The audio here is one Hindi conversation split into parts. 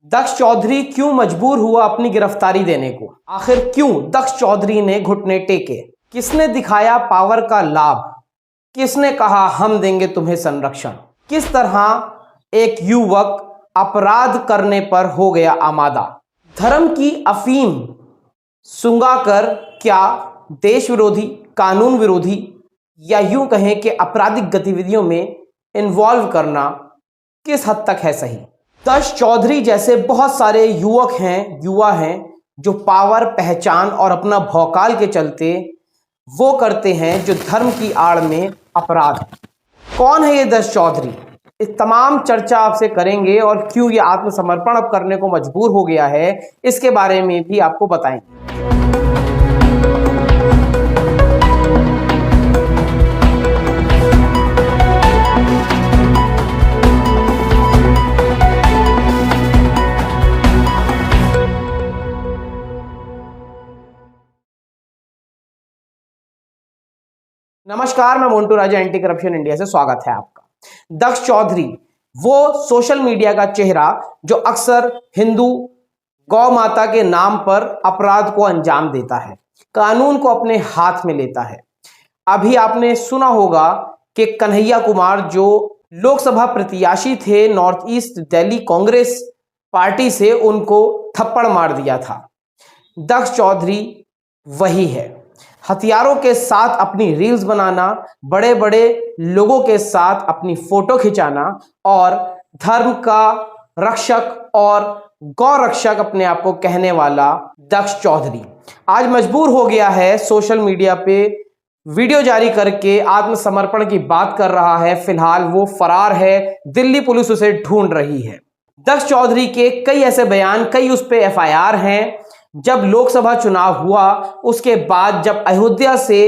दक्ष चौधरी क्यों मजबूर हुआ अपनी गिरफ्तारी देने को? आखिर क्यों दक्ष चौधरी ने घुटने टेके? किसने दिखाया पावर का लाभ? किसने कहा हम देंगे तुम्हें संरक्षण? किस तरह एक युवक अपराध करने पर हो गया आमादा? धर्म की अफीम सुंगाकर क्या देश विरोधी, कानून विरोधी या यूं कहें कि आपराधिक गतिविधियों में इन्वॉल्व करना किस हद तक है सही? दक्ष चौधरी जैसे बहुत सारे युवा हैं जो पावर, पहचान और अपना भौकाल के चलते वो करते हैं जो धर्म की आड़ में अपराध है। कौन है ये दक्ष चौधरी? इस तमाम चर्चा आपसे करेंगे और क्यों ये आत्मसमर्पण अब करने को मजबूर हो गया है, इसके बारे में भी आपको बताएंगे। नमस्कार, मैं मोन्टू राजा, एंटी करप्शन इंडिया से स्वागत है आपका। दक्ष चौधरी वो सोशल मीडिया का चेहरा जो अक्सर हिंदू गौ माता के नाम पर अपराध को अंजाम देता है, कानून को अपने हाथ में लेता है। अभी आपने सुना होगा कि कन्हैया कुमार जो लोकसभा प्रत्याशी थे north east Delhi Congress party से, उनको थप्पड़ मार दिया था। दक्ष चौधरी वही है। हथियारों के साथ अपनी रील्स बनाना, बड़े बड़े लोगों के साथ अपनी फोटो खिंचाना और धर्म का रक्षक और गौ रक्षक अपने आप को कहने वाला दक्ष चौधरी आज मजबूर हो गया है सोशल मीडिया पे वीडियो जारी करके आत्मसमर्पण की बात कर रहा है। फिलहाल वो फरार है, दिल्ली पुलिस उसे ढूंढ रही है। दक्ष चौधरी के कई ऐसे बयान, कई उस पे एफआईआर हैं। जब लोकसभा चुनाव हुआ उसके बाद जब अयोध्या से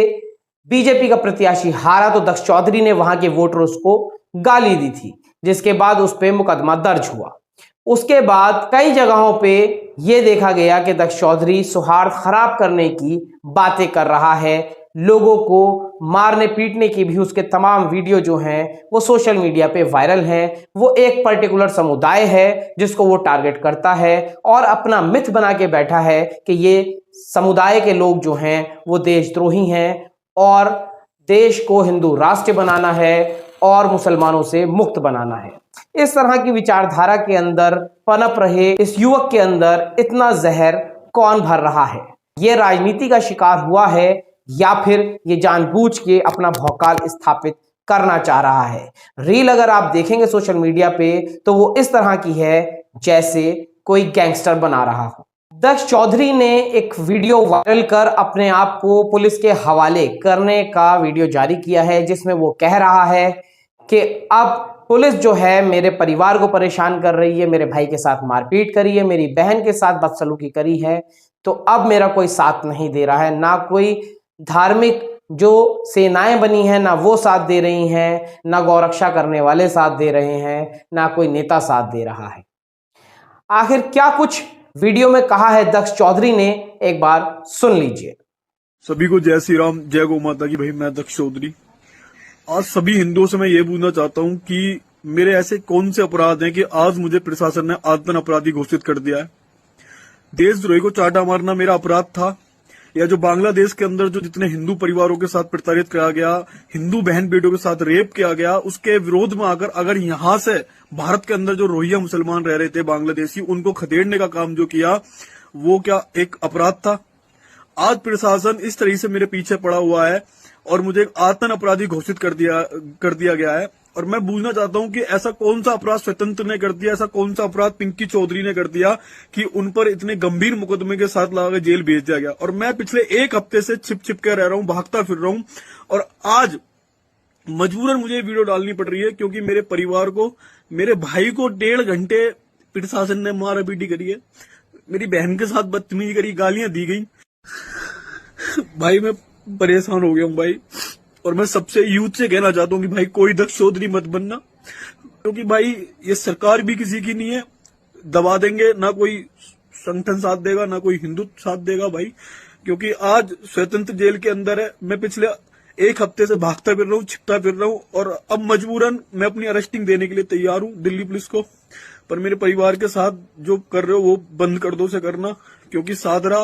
बीजेपी का प्रत्याशी हारा तो दक्ष चौधरी ने वहां के वोटर्स को गाली दी थी, जिसके बाद उस पर मुकदमा दर्ज हुआ। उसके बाद कई जगहों पे यह देखा गया कि दक्ष चौधरी सौहार्द खराब करने की बातें कर रहा है, लोगों को मारने पीटने की भी उसके तमाम वीडियो जो हैं वो सोशल मीडिया पे वायरल हैं। वो एक पर्टिकुलर समुदाय है जिसको वो टारगेट करता है और अपना मिथ बना के बैठा है कि ये समुदाय के लोग जो हैं वो देशद्रोही हैं और देश को हिंदू राष्ट्र बनाना है और मुसलमानों से मुक्त बनाना है। इस तरह की विचारधारा के अंदर पनप रहे इस युवक के अंदर इतना जहर कौन भर रहा है? ये राजनीति का शिकार हुआ है या फिर ये जानबूझ के अपना भौकाल स्थापित करना चाह रहा है? रील अगर आप देखेंगे सोशल मीडिया पे तो वो इस तरह की है जैसे कोई गैंगस्टर बना रहा हो। दक्ष चौधरी ने एक वीडियो वायरल कर अपने आप को पुलिस के हवाले करने का वीडियो जारी किया है, जिसमें वो कह रहा है कि अब पुलिस जो है मेरे परिवार को परेशान कर रही है, मेरे भाई के साथ मारपीट करी है, मेरी बहन के साथ बदसलूकी करी है, तो अब मेरा कोई साथ नहीं दे रहा है। ना कोई धार्मिक जो सेनाएं बनी हैं ना वो साथ दे रही हैं, ना गौरक्षा करने वाले साथ दे रहे हैं, ना कोई नेता साथ दे रहा है। आखिर क्या कुछ वीडियो में कहा है दक्ष चौधरी ने, एक बार सुन लीजिए। सभी को जय श्री राम, जय गौ माता की। भाई मैं दक्ष चौधरी आज सभी हिंदुओं से मैं ये पूछना चाहता हूँ कि मेरे ऐसे कौन से अपराध हैं कि आज मुझे प्रशासन ने आतंक अपराधी घोषित कर दिया है। देशद्रोही को चाटा मारना मेरा अपराध था, या जो बांग्लादेश के अंदर जो जितने हिंदू परिवारों के साथ प्रताड़ित किया गया, हिंदू बहन बेटों के साथ रेप किया गया, उसके विरोध में आकर अगर यहाँ से भारत के अंदर जो रोहिंग्या मुसलमान रह रहे थे बांग्लादेशी, उनको खदेड़ने का काम जो किया वो क्या एक अपराध था? आज प्रशासन इस तरह से मेरे पीछे पड़ा हुआ है और मुझे एक आतंक अपराधी घोषित कर दिया गया है। और मैं पूछना चाहता हूं कि ऐसा कौन सा अपराध स्वतंत्र ने कर दिया, ऐसा कौन सा अपराध पिंकी चौधरी ने कर दिया कि उन पर इतने गंभीर मुकदमे के साथ लगा जेल भेज दिया गया। और मैं पिछले एक हफ्ते से छिप कर रह रहा हूं, भागता फिर रहा हूं और आज मजबूरन मुझे वीडियो डालनी पड़ रही है क्योंकि मेरे परिवार को, मेरे भाई को 1.5 घंटे प्रशासन ने मारा पीटी करी है, मेरी बहन के साथ बदतमीजी करी, गालियां दी गई। भाई मैं परेशान हो गया हूं भाई, और मैं सबसे यूथ से कहना चाहता हूं कि भाई कोई दक्ष चौधरी मत बनना, क्योंकि भाई ये सरकार भी किसी की नहीं है, दबा देंगे, ना कोई संगठन साथ देगा ना कोई हिंदू साथ देगा भाई, क्योंकि आज स्वतंत्र जेल के अंदर है। मैं पिछले एक हफ्ते से भागता फिर रहा हूँ, छिपता फिर रहा हूँ और अब मजबूरन मैं अपनी अरेस्टिंग देने के लिए तैयार हूँ दिल्ली पुलिस को, पर मेरे परिवार के साथ जो कर रहे हो वो बंद कर दो, उसे करना। क्योंकि सादरा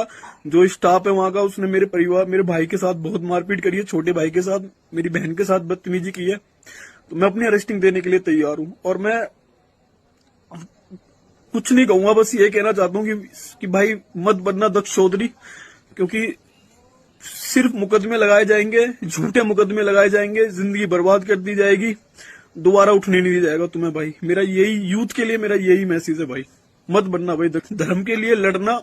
जो स्टाफ है वहां का, उसने मेरे भाई के साथ बहुत मारपीट करी है, छोटे भाई के साथ, मेरी बहन के साथ बदतमीजी की है। तो मैं अपनी अरेस्टिंग देने के लिए तैयार हूं। और मैं कुछ नहीं कहूंगा, बस ये कहना चाहता हूँ कि भाई मत बनना दक्ष चौधरी, क्योंकि सिर्फ मुकदमे लगाए जाएंगे, झूठे मुकदमे लगाए जाएंगे, जिंदगी बर्बाद कर दी जाएगी, दोबारा उठने नहीं दिया जाएगा तुम्हें भाई। मेरा यही यूथ के लिए मेरा यही मैसेज है भाई, मत बनना भाई। धर्म के लिए लड़ना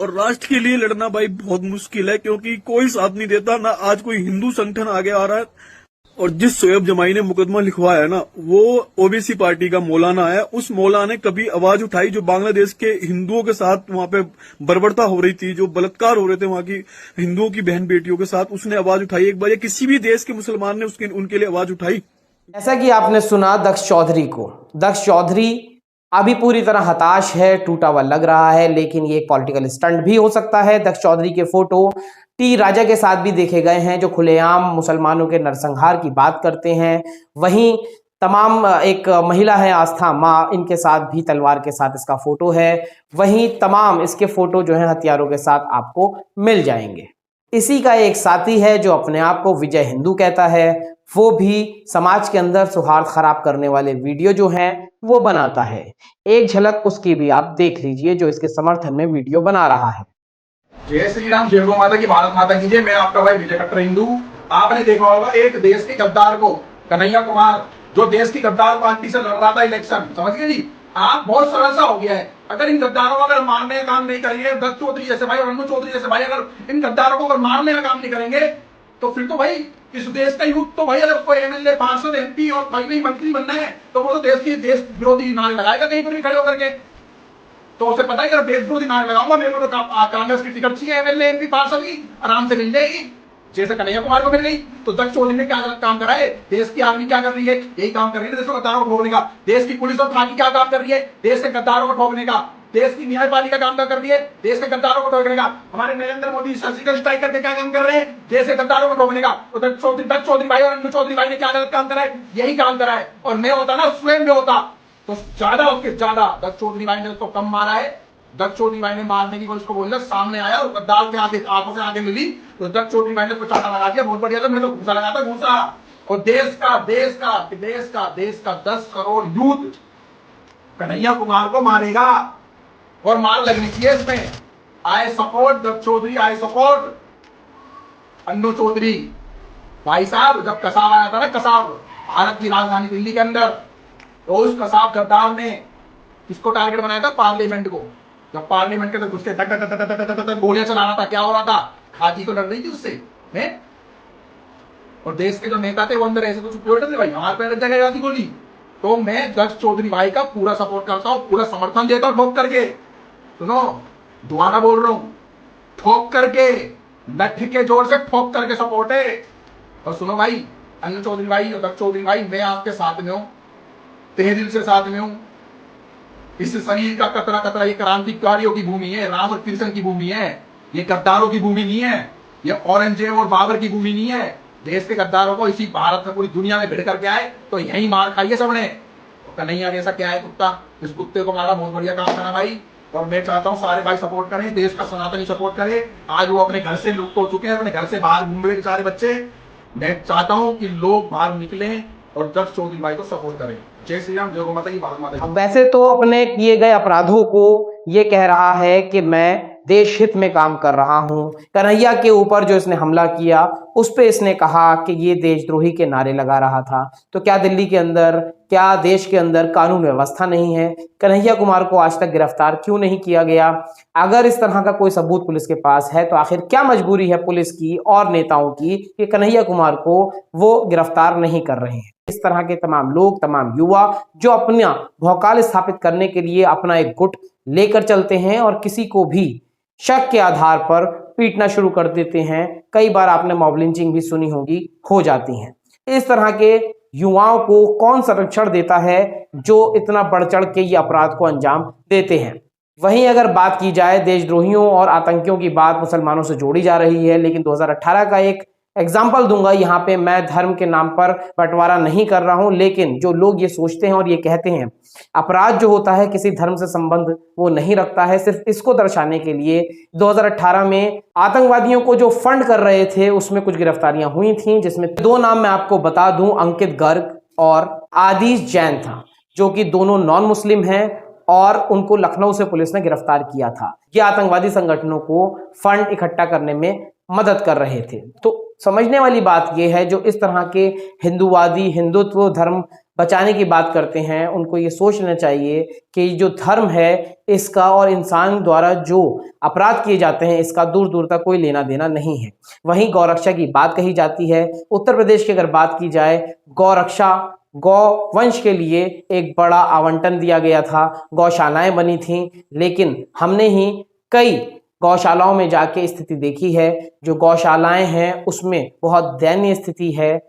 और राष्ट्र के लिए लड़ना भाई बहुत मुश्किल है, क्योंकि कोई साथ नहीं देता ना। आज कोई हिंदू संगठन आगे आ रहा है। और जिस शोएब जमाई ने मुकदमा लिखवाया है ना, वो ओबीसी पार्टी का मौलाना है। उस मौलाना ने कभी आवाज उठाई जो बांग्लादेश के हिंदुओं के साथ वहां पे बर्बरता हो रही थी, जो बलात्कार हो रहे थे वहां की हिंदुओं की बहन बेटियों के साथ, उसने आवाज उठाई एक बार, या किसी भी देश के मुसलमान ने उनके लिए आवाज उठाई। जैसा कि आपने सुना दक्ष चौधरी को, दक्ष चौधरी अभी पूरी तरह हताश है, टूटा हुआ लग रहा है, लेकिन ये एक पॉलिटिकल स्टंट भी हो सकता है। दक्ष चौधरी के फोटो टी राजा के साथ भी देखे गए हैं, जो खुलेआम मुसलमानों के नरसंहार की बात करते हैं। वहीं तमाम एक महिला है आस्था माँ, इनके साथ भी तलवार के साथ इसका फोटो है। वहीं तमाम इसके फोटो जो है हथियारों के साथ आपको मिल जाएंगे। इसी का एक साथी है जो अपने आप को विजय हिंदू कहता है, वो भी समाज के अंदर सौहार्द खराब करने वाले वीडियो जो हैं वो बनाता है। एक झलक उसकी भी आप देख लीजिए, जो इसके समर्थन में वीडियो बना रहा है। जय श्री राम, जय गौ माता की, भारत माता की जय। मैं आपका भाई विजय कट्टर हिंदू। आपने देखा होगा एक देश के गद्दार को, कन्हैया कुमार, जो देश की गद्दार पार्टी से लड़ रहा था इलेक्शन, समझ गए जी। आप बहुत सरल सा हो गया है। अगर इन गद्दारों को अगर मारने का काम नहीं करेंगे, दत्त चौधरी जैसे भाई और अन्नू चौधरी जैसे भाई, अगर इन गद्दारों को अगर मारने का काम नहीं करेंगे, तो फिर तो भाई इस देश का यूथ तो भाई, अगर कोई एमएलए, सांसद, एमपी और भाई नहीं मंत्री बनना है, तो वो तो देश विरोधी नारे लगाएगा कहीं पर भी खड़े होकर के। तो उसे पता है कि देश विरोधी नारे लगाऊंगा, मेरे को तो कांग्रेस की टिकट चाहिए, एमएलए, एमपी, पार्षद की आराम से मिल जाएगी, जैसे कन्हैया कुमार को मिल गई। तो दक्ष चौधरी ने क्या गलत काम करा है? देश की आर्मी क्या कर रही है? यही काम कर रही है देश को गद्दारों को ठोकने का। देश की पुलिस और थाने क्या काम कर रही है? देश के गद्दारों को ठोकने का। देश की न्यायपालिका काम कर रही है देश के गद्दारों को ठोकने का। हमारे नरेंद्र मोदी सर्जिकल स्ट्राइक करके क्या काम कर रहे हैं? देश के गद्दारों को ठोकने का। तो दक्ष चौधरी भाई और अन्नू चौधरी भाई ने क्या गलत काम करा है? यही काम करा है। और मैं होता ना, स्वयं में होता, तो ज्यादा उसके ज्यादा दक्ष चौधरी भाई ने उसको कम मारा है। दक्ष चौधरी भाई ने मारने की कोशिश को बोल, सामने आया और गद्दार के आगे आंखों से आगे मिली, तो दक्ष चौधरी भाई ने कुछ चाटा लगा दिया, बहुत बढ़िया था। मैं तो घूसा लगाता, घूसा। और देश का 10 करोड़ यूथ कन्हैया कुमार को मारेगा, और मार लगनी चाहिए इसमें। I support Dutt Chaudhary, I support Annu Chaudhary. भाई साहब, जब कसाब आया था ना, कसाब भारत की राजधानी दिल्ली के अंदर, तो उस कसाब गद्दार ने किसको टारगेट बनाया था? पार्लियामेंट को। जब पार्लियामेंट के अंदर घुस के गोलियां चला रहा था, क्या हो रहा था? खाकी तो लड़ रही थी उससे है? और देश के जो नेता थे वो अंदर ऐसे तो चुप थे भाई, हमारे पैर जगह जाती गोली। तो मैं दक्ष चौधरी भाई का पूरा सपोर्ट करता हूँ, पूरा समर्थन देता हूँ, ठोक करके। सुनो, दोबारा बोल रहा हूँ, ठोक करके, लठ के जोर से ठोक करके सपोर्ट है। और सुनो भाई, अन्नू चौधरी भाई और दक्ष चौधरी भाई, मैं आपके साथ में हूँ, तहे दिल से साथ में हूँ। इस शरीर का कतरा कतरा ये क्रांतिकारियों की भूमि है, राम और कृष्ण की भूमि है, ये गद्दारों की भूमि नहीं है, ये औरंगजेब और बाबर की भूमि नहीं है। देश के गद्दारों को इसी भारत में, पूरी दुनिया में भिड़ करके आए तो यही मार खाइए सबने। तो कन्हैया जैसा क्या है कुत्ता, इस कुत्ते को मारा, बहुत बढ़िया काम करा भाई। और मैं चाहता हूँ सारे भाई सपोर्ट करें, देश का सनातनी सपोर्ट करें। आज वो अपने घर से लुप्त हो चुके हैं, अपने घर से बाहर घूम रहे सारे बच्चे। मैं चाहता हूँ कि लोग बाहर निकलें और दक्ष चौधरी भाई को सपोर्ट करें। जय श्री राम, जय गौ माता की, भारत माता की। वैसे तो अपने किए गए अपराधों को ये कह रहा है कि मैं देश हित में काम कर रहा हूं। कन्हैया के ऊपर जो इसने हमला किया, उस पे इसने कहा कि ये देशद्रोही के नारे लगा रहा था। तो क्या दिल्ली के अंदर, क्या देश के अंदर कानून व्यवस्था नहीं है? कन्हैया कुमार को आज तक गिरफ्तार क्यों नहीं किया गया? अगर इस तरह का कोई सबूत पुलिस के पास है, तो आखिर क्या मजबूरी है पुलिस की और नेताओं की कि कन्हैया कुमार को वो गिरफ्तार नहीं कर रहे हैं? इस तरह के तमाम लोग, तमाम युवा जो अपना भौकाल स्थापित करने के लिए अपना एक गुट लेकर चलते हैं और किसी को भी शक के आधार पर पीटना शुरू कर देते हैं। कई बार आपने मॉब लिंचिंग भी सुनी होगी, हो जाती हैं। इस तरह के युवाओं को कौन संरक्षण देता है जो इतना बढ़ चढ़ के ये अपराध को अंजाम देते हैं? वहीं अगर बात की जाए देशद्रोहियों और आतंकियों की बात मुसलमानों से जोड़ी जा रही है, लेकिन 2018 का एक एग्जाम्पल दूंगा यहाँ पे, मैं धर्म के नाम पर बंटवारा नहीं कर रहा हूं, लेकिन जो लोग ये सोचते हैं और ये कहते हैं अपराध जो होता है किसी धर्म से संबंध वो नहीं रखता है, सिर्फ इसको दर्शाने के लिए 2018 में आतंकवादियों को जो फंड कर रहे थे उसमें कुछ गिरफ्तारियां हुई थी, जिसमें 2 नाम मैं आपको बता दूं, अंकित गर्ग और आदिश जैन था, जो कि दोनों नॉन मुस्लिम हैं और उनको लखनऊ से पुलिस ने गिरफ्तार किया था। ये आतंकवादी संगठनों को फंड इकट्ठा करने में मदद कर रहे थे। तो समझने वाली बात यह है, जो इस तरह के हिंदूवादी, हिंदुत्व धर्म बचाने की बात करते हैं, उनको ये सोच लेना चाहिए कि जो धर्म है इसका और इंसान द्वारा जो अपराध किए जाते हैं इसका दूर दूर तक कोई लेना देना नहीं है। वहीं गौरक्षा की बात कही जाती है। उत्तर प्रदेश की अगर बात की जाए, गौरक्षा, गौ वंश के लिए एक बड़ा आवंटन दिया गया था, गौशालाएं बनी थीं, लेकिन हमने ही कई गौशालाओं में जाके स्थिति देखी है। जो गौशालाएं हैं उसमें बहुत दयनीय स्थिति है।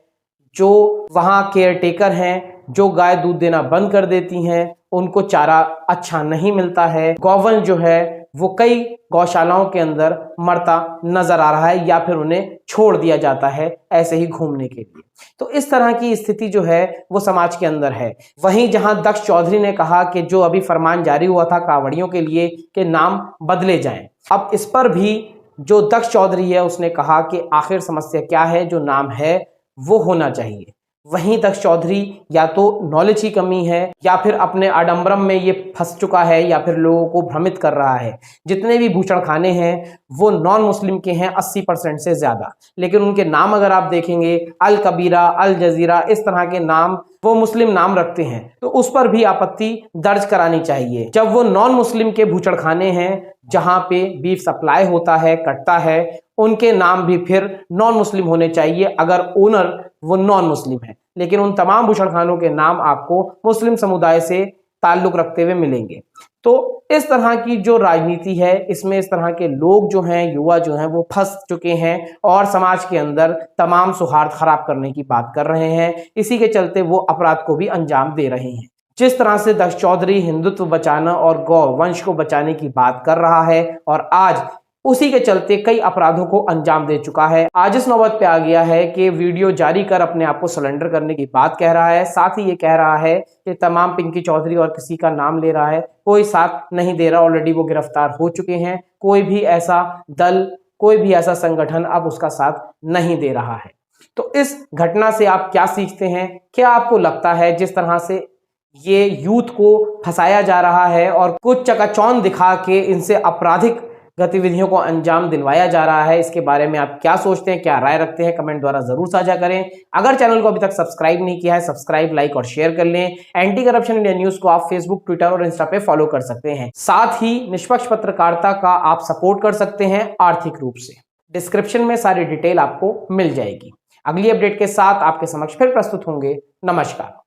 जो वहाँ केयरटेकर हैं, जो गाय दूध देना बंद कर देती हैं, उनको चारा अच्छा नहीं मिलता है। गौवंश जो है वो कई गौशालाओं के अंदर मरता नजर आ रहा है या फिर उन्हें छोड़ दिया जाता है ऐसे ही घूमने के लिए। तो इस तरह की स्थिति जो है वो समाज के अंदर है। वहीं जहां दक्ष चौधरी ने कहा कि जो अभी फरमान जारी हुआ था कांवड़ियों के लिए कि नाम बदले जाएं, अब इस पर भी जो दक्ष चौधरी है उसने कहा कि आखिर समस्या क्या है, जो नाम है वो होना चाहिए। वहीं दक्ष चौधरी या तो नॉलेज की कमी है या फिर अपने आडंबरम में ये फंस चुका है या फिर लोगों को भ्रमित कर रहा है। जितने भी भूषण खाने हैं वो नॉन मुस्लिम के हैं 80% से ज्यादा, लेकिन उनके नाम अगर आप देखेंगे, अल कबीरा, अल जजीरा, इस तरह के नाम वो मुस्लिम नाम रखते हैं, तो उस पर भी आपत्ति दर्ज करानी चाहिए। जब वो नॉन मुस्लिम के भूषण खाने हैं जहां पे बीफ सप्लाई होता है, कटता है, उनके नाम भी फिर नॉन मुस्लिम होने चाहिए अगर ओनर वो नॉन मुस्लिम है। लेकिन उन तमाम भूषणखानों के नाम आपको मुस्लिम समुदाय से ताल्लुक रखते हुए मिलेंगे। तो इस तरह की जो राजनीति है इसमें इस तरह के लोग जो हैं, युवा जो हैं, वो फंस चुके हैं और समाज के अंदर तमाम सौहार्द खराब करने की बात कर रहे हैं। इसी के चलते वो अपराध को भी अंजाम दे रहे हैं। जिस तरह से दक्ष चौधरी हिंदुत्व बचाना और गौ वंश को बचाने की बात कर रहा है और आज उसी के चलते कई अपराधों को अंजाम दे चुका है, आज इस नौबत पे आ गया है कि वीडियो जारी कर अपने आप को सरेंडर करने की बात कह रहा है। साथ ही ये कह रहा है कि तमाम पिंकी चौधरी और किसी का नाम ले रहा है, कोई साथ नहीं दे रहा, ऑलरेडी वो गिरफ्तार हो चुके हैं। कोई भी ऐसा दल, कोई भी ऐसा संगठन अब उसका साथ नहीं दे रहा है। तो इस घटना से आप क्या सीखते हैं? क्या आपको लगता है जिस तरह से ये यूथ को फंसाया जा रहा है और कुछ चकाचौंध दिखा के इनसे आपराधिक गतिविधियों को अंजाम दिलवाया जा रहा है, इसके बारे में आप क्या सोचते हैं, क्या राय रखते हैं? कमेंट द्वारा जरूर साझा करें। अगर चैनल को अभी तक सब्सक्राइब नहीं किया है, सब्सक्राइब, लाइक और शेयर कर लें। एंटी करप्शन इंडिया न्यूज को आप फेसबुक, ट्विटर और इंस्टा पे फॉलो कर सकते हैं। साथ ही निष्पक्ष पत्रकारिता का आप सपोर्ट कर सकते हैं आर्थिक रूप से। डिस्क्रिप्शन में सारी डिटेल आपको मिल जाएगी। अगली अपडेट के साथ आपके समक्ष फिर प्रस्तुत होंगे। नमस्कार।